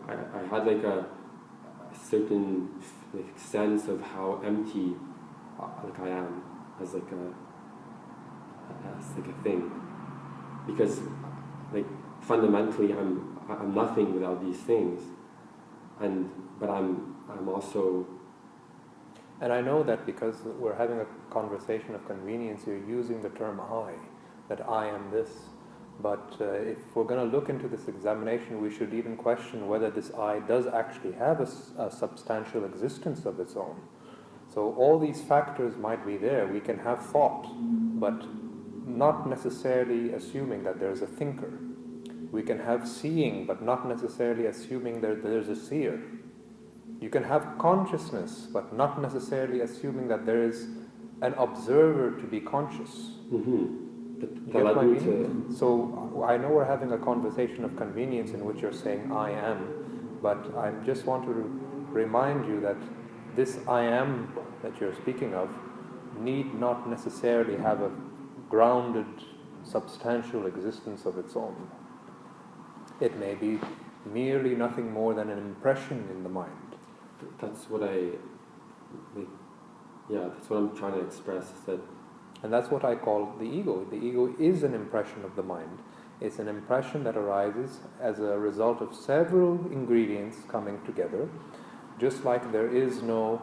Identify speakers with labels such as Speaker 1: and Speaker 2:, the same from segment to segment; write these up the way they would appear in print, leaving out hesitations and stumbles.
Speaker 1: I had like a certain like sense of how empty like I am as like a thing, because like fundamentally I'm nothing without these things, but I'm also.
Speaker 2: And I know that because we're having a conversation of convenience, you're using the term I, that I am this. But if we're going to look into this examination, we should even question whether this I does actually have a substantial existence of its own. So all these factors might be there. We can have thought, but not necessarily assuming that there's a thinker. We can have seeing, but not necessarily assuming that there's a seer. You can have consciousness, but not necessarily assuming that there is an observer to be conscious. You get what I mean? So I know we're having a conversation of convenience in which you're saying I am, but I just want to remind you that this I am that you're speaking of need not necessarily have a grounded, substantial existence of its own. It may be merely nothing more than an impression in the mind.
Speaker 1: That's what that's what I'm trying to express, is that.
Speaker 2: And that's what I call the ego. The ego is an impression of the mind. It's an impression that arises as a result of several ingredients coming together, just like there is no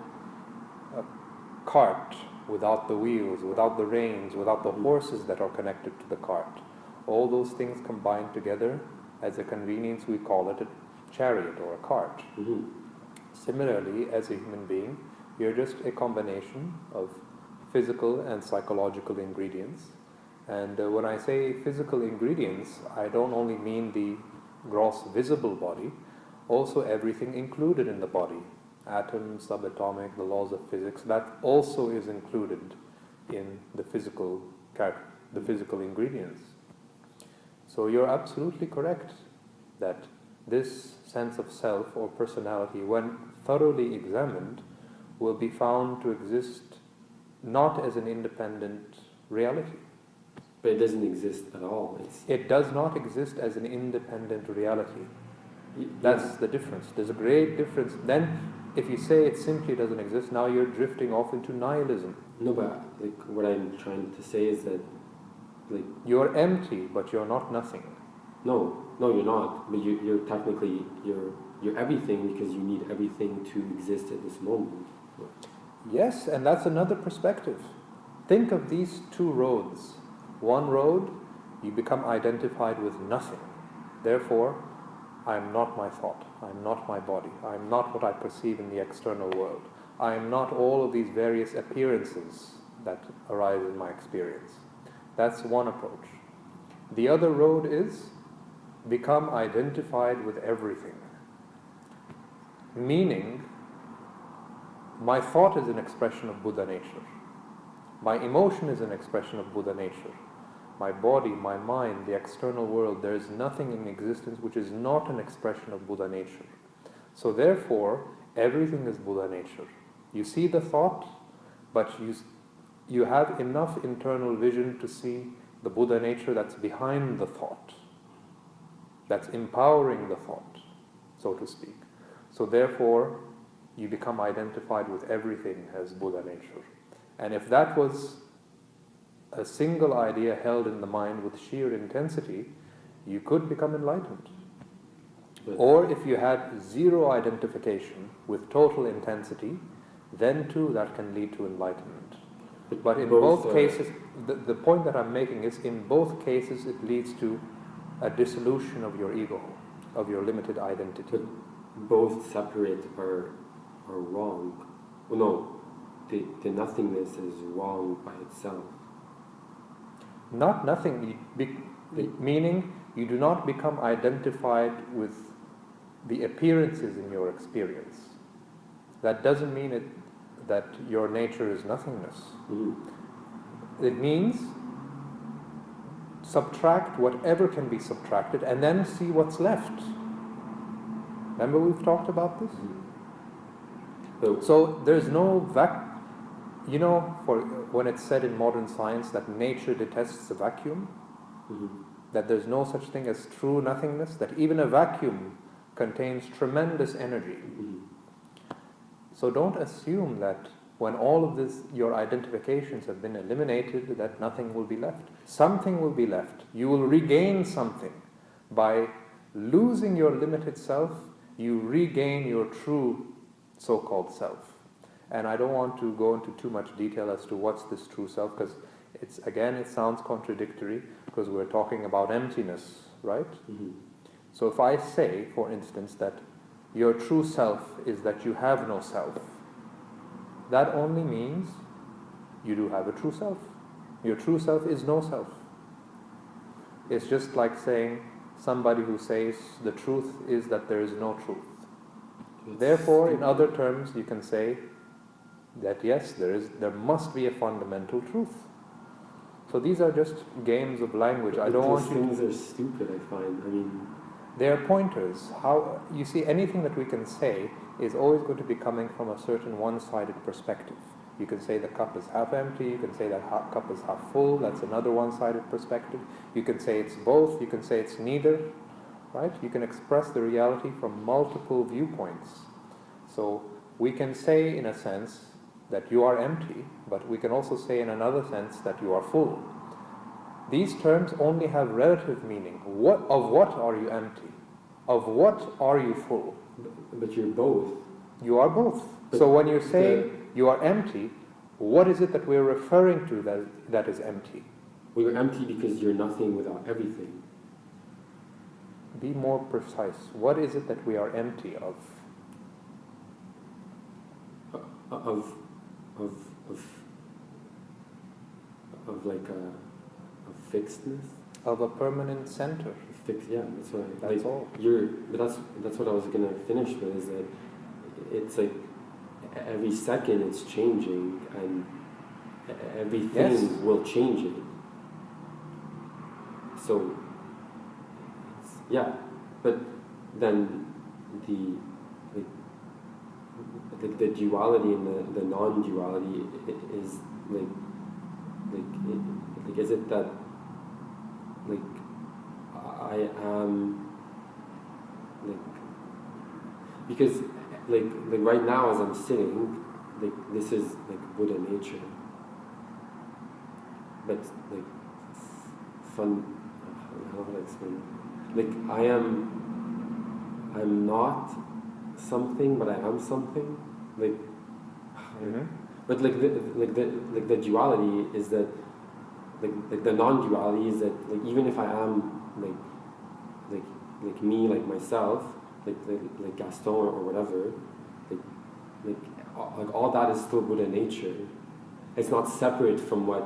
Speaker 2: cart without the wheels, without the reins, without the horses that are connected to the cart. All those things combined together as a convenience, we call it a chariot or a cart. Similarly, as a human being, you're just a combination of physical and psychological ingredients. And when I say physical ingredients, I don't only mean the gross visible body, also everything included in the body. Atoms, subatomic, the laws of physics, that also is included in the physical ingredients. So you're absolutely correct that this sense of self or personality, when thoroughly examined, will be found to exist not as an independent reality.
Speaker 1: But it doesn't exist at all.
Speaker 2: It does not exist as an independent reality. That's the difference. There's a great difference. Then, if you say it simply doesn't exist, now you're drifting off into nihilism.
Speaker 1: No, but like what I'm trying to say is that, like,
Speaker 2: you're empty, but you're not nothing.
Speaker 1: No, you're not. But you're technically you're everything, because you need everything to exist at this moment.
Speaker 2: Yes, and that's another perspective. Think of these two roads. One road, you become identified with nothing. Therefore, I am not my thought. I am not my body. I am not what I perceive in the external world. I am not all of these various appearances that arise in my experience. That's one approach. The other road is become identified with everything. Meaning, my thought is an expression of Buddha nature. My emotion is an expression of Buddha nature. My body, my mind, the external world, there is nothing in existence which is not an expression of Buddha nature. So therefore, everything is Buddha nature. You see the thought, but you have enough internal vision to see the Buddha nature that's behind the thought, that's empowering the thought, so to speak. So therefore, you become identified with everything as Buddha nature. And if that was a single idea held in the mind with sheer intensity, you could become enlightened. Or if you had zero identification with total intensity, then too that can lead to enlightenment. But in both cases, the point that I'm making is, in both cases it leads to a dissolution of your ego, of your limited identity.
Speaker 1: But both separate are wrong. Well, no, the nothingness is wrong by itself.
Speaker 2: Not nothing, meaning you do not become identified with the appearances in your experience. That doesn't mean that your nature is nothingness. It means subtract whatever can be subtracted and then see what's left. Remember we've talked about this? So there's no when it's said in modern science that nature detests the vacuum, that there's no such thing as true nothingness, that even a vacuum contains tremendous energy.
Speaker 1: Mm-hmm.
Speaker 2: So don't assume that when all of this, your identifications have been eliminated, that nothing will be left. Something will be left. You will regain something. By losing your limited self, you regain your true so-called self. And I don't want to go into too much detail as to what's this true self, because it sounds contradictory, because we're talking about emptiness, right?
Speaker 1: Mm-hmm.
Speaker 2: So if I say, for instance, that your true self is that you have no self, that only means you do have a true self. Your true self is no self. It's just like saying somebody who says the truth is that there is no truth. Therefore, in other terms, you can say that yes, there must be a fundamental truth. So these are just games of language. I don't want you to...
Speaker 1: Those things are stupid, I find. I mean...
Speaker 2: They are pointers. How you see, anything that we can say is always going to be coming from a certain one-sided perspective. You can say the cup is half empty, you can say that cup is half full, that's another one-sided perspective. You can say it's both, you can say it's neither, right? You can express the reality from multiple viewpoints. So we can say in a sense that you are empty, but we can also say in another sense that you are full. These terms only have relative meaning. Of what are you empty? Of what are you full?
Speaker 1: But you're both.
Speaker 2: You are both.
Speaker 1: But
Speaker 2: so when you say you are empty, what is it that we're referring to that is empty?
Speaker 1: Well, you're empty because you're nothing without everything.
Speaker 2: Be more precise. What is it that we are empty of?
Speaker 1: Of like a fixedness.
Speaker 2: Of a permanent center.
Speaker 1: Yeah, that's what.
Speaker 2: That's
Speaker 1: like,
Speaker 2: all.
Speaker 1: But that's what I was gonna finish with. Is that it's like every second it's changing, and everything will change it. So yeah, but then the duality and the non-duality is is it that I am because right now as I'm sitting, this is Buddha nature, but fun. How would I explain it? I'm not something, but I am something.
Speaker 2: Mm-hmm.
Speaker 1: But the duality is that the non-duality is that even if I am me, myself, like Gaston or whatever, all that is still Buddha nature. It's not separate from what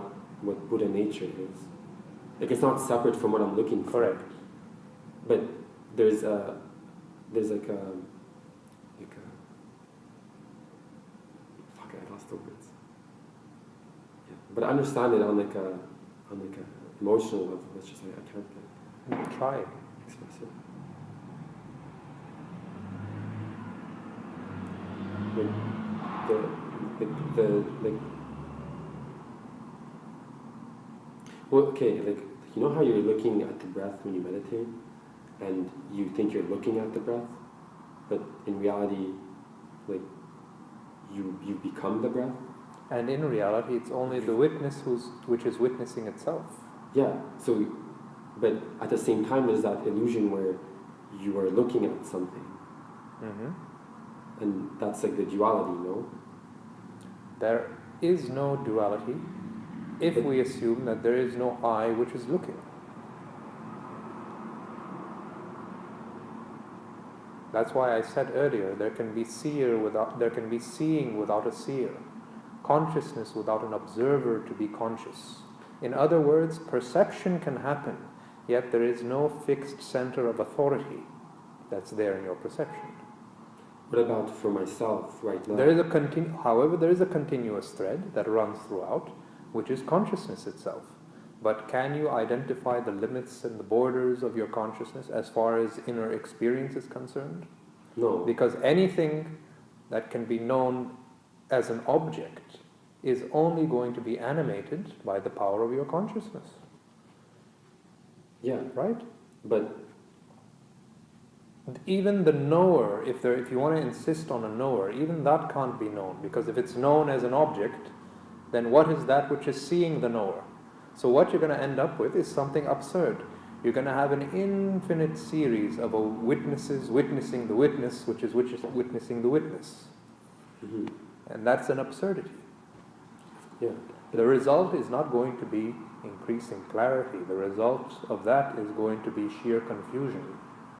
Speaker 1: Buddha nature is. It's not separate from what I'm looking for.
Speaker 2: Correct.
Speaker 1: But there's fuck, I lost the words. Yeah. But I understand it on a emotional level. It's just I can't
Speaker 2: try it.
Speaker 1: Express it. Well, okay, you know how you're looking at the breath when you meditate, and you think you're looking at the breath, but in reality, you become the breath.
Speaker 2: And in reality, it's only the witness which is witnessing itself.
Speaker 1: Yeah. So, but at the same time, there's that illusion where you are looking at something, and that's the duality, no?
Speaker 2: There is no duality if we assume that there is no I which is looking. That's why I said earlier, there can be seeing without a seer, consciousness without an observer to be conscious. In other words, perception can happen, yet there is no fixed center of authority that's there in your perception.
Speaker 1: What about for myself right now?
Speaker 2: However, there is a continuous thread that runs throughout, which is consciousness itself. But can you identify the limits and the borders of your consciousness as far as inner experience is concerned?
Speaker 1: No.
Speaker 2: Because anything that can be known as an object is only going to be animated by the power of your consciousness.
Speaker 1: Yeah.
Speaker 2: Right?
Speaker 1: But
Speaker 2: Even the knower, if you want to insist on a knower, even that can't be known, because if it's known as an object, then what is that which is seeing the knower? So what you're going to end up with is something absurd. You're going to have an infinite series of witnesses witnessing the witness, which is witnessing the witness.
Speaker 1: Mm-hmm.
Speaker 2: And that's an absurdity.
Speaker 1: Yeah.
Speaker 2: The result is not going to be increasing clarity. The result of that is going to be sheer confusion.